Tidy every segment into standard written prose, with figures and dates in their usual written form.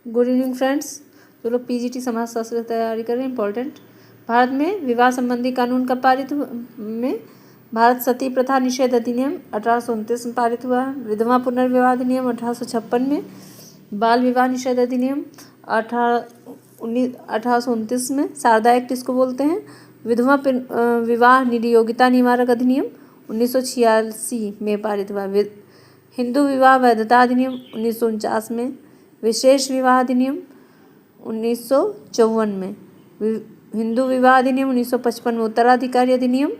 Good evening friends. जो लोग PGT समाजशास्त्र की तैयारी कर रहे हैं, इम्पोर्टेंट। भारत में विवाह संबंधी कानून कब पारित में भारत सती प्रथा निषेध अधिनियम 1829 में पारित हुआ है। विधवा पुनर्विवाह अधिनियम 1856 में। बाल विवाह निषेध अधिनियम 1829 में। शारदा एक्ट इसको बोलते हैं। विधवा विवाह नियोगिता निवारक अधिनियम 1986 में पारित हुआ। हिंदू विवाह वैधता अधिनियम 1949 में। विशेष विवाह अधिनियम 1954 में। हिंदू विवाह अधिनियम 1955 में। उत्तराधिकारी अधिनियम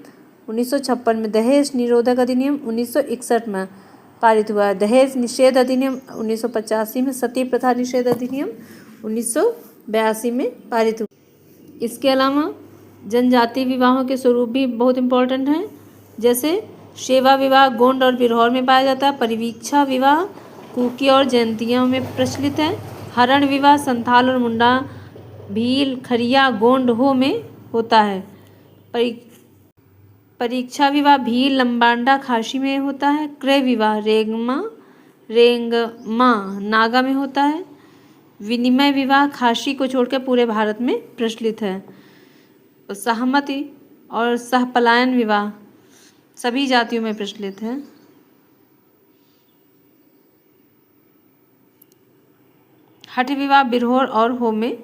1956 में। दहेज निरोधक अधिनियम 1961 में पारित हुआ है। दहेज निषेध अधिनियम 1985 में। सती प्रथा निषेध अधिनियम 1982 में पारित हुआ। इसके अलावा जनजातीय विवाहों के स्वरूप भी बहुत इम्पोर्टेंट हैं। जैसे सेवा विवाह गोंड और बिरहौर में पाया जाता है। परिवीक्षा विवाह कुकी और जयंतियों में प्रचलित है। हरण विवाह संथाल और मुंडा भील खरिया गोंड हो में होता है। परीक्षा विवाह भील लंबांडा खासी में होता है। क्रय विवाह रेंगमा नागा में होता है। विनिमय विवाह खासी को छोड़कर पूरे भारत में प्रचलित है। सहमति और सहपलायन विवाह सभी जातियों में प्रचलित है। हठ विवाह बिरहोर और हो में।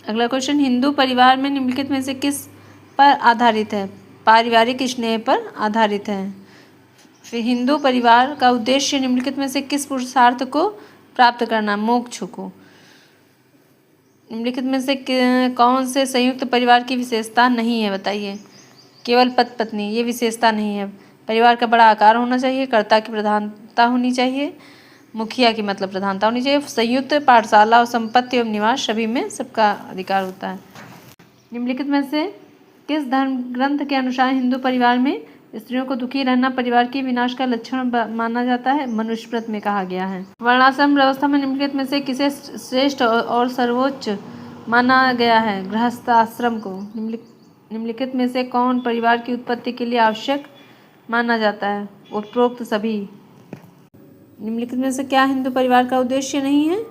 अगला क्वेश्चन, हिंदू परिवार में निम्नलिखित में से किस पर आधारित है? पारिवारिक स्नेह पर आधारित है। फिर हिंदू परिवार का उद्देश्य निम्नलिखित में से किस पुरुषार्थ को प्राप्त करना? मोक्ष को। निम्नलिखित में से कौन से संयुक्त परिवार की विशेषता नहीं है? बताइए। केवल पति पत्नी, ये विशेषता नहीं है। परिवार का बड़ा आकार होना चाहिए। कर्ता की प्रधानता होनी चाहिए। मुखिया की मतलब प्रधानता होनी चाहिए। संयुक्त पाठशाला और संपत्ति एवं निवास सभी में सबका अधिकार होता है। निम्नलिखित में से किस धर्म ग्रंथ के अनुसार हिंदू परिवार में स्त्रियों को दुखी रहना परिवार के विनाश का लक्षण माना जाता है? मनुस्मृत में कहा गया है। वर्णाश्रम व्यवस्था में निम्नलिखित में से किसे श्रेष्ठ और सर्वोच्च माना गया है? गृहस्थाश्रम को। निम्नलिखित में से कौन परिवार की उत्पत्ति के लिए आवश्यक माना जाता है? उपरोक्त सभी। निम्नलिखित में से क्या हिंदू परिवार का उद्देश्य नहीं है?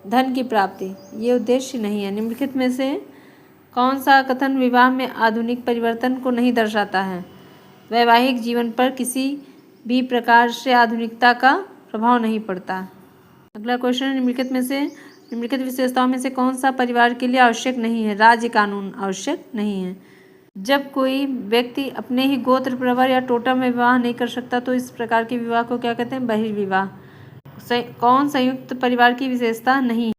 धन की प्राप्ति, ये उद्देश्य नहीं है। निम्नलिखित में से कौन सा कथन विवाह में आधुनिक परिवर्तन को नहीं दर्शाता है? वैवाहिक जीवन पर किसी भी प्रकार से आधुनिकता का प्रभाव नहीं पड़ता। अगला क्वेश्चन, निम्नलिखित में से निम्नलिखित विशेषताओं में से कौन सा परिवार के लिए आवश्यक नहीं है? राज्य कानून आवश्यक नहीं है। जब कोई व्यक्ति अपने ही गोत्र प्रवर या टोटम में विवाह नहीं कर सकता तो इस प्रकार के विवाह को क्या कहते हैं? बहिर्विवाह। कौन संयुक्त परिवार की विशेषता नहीं है?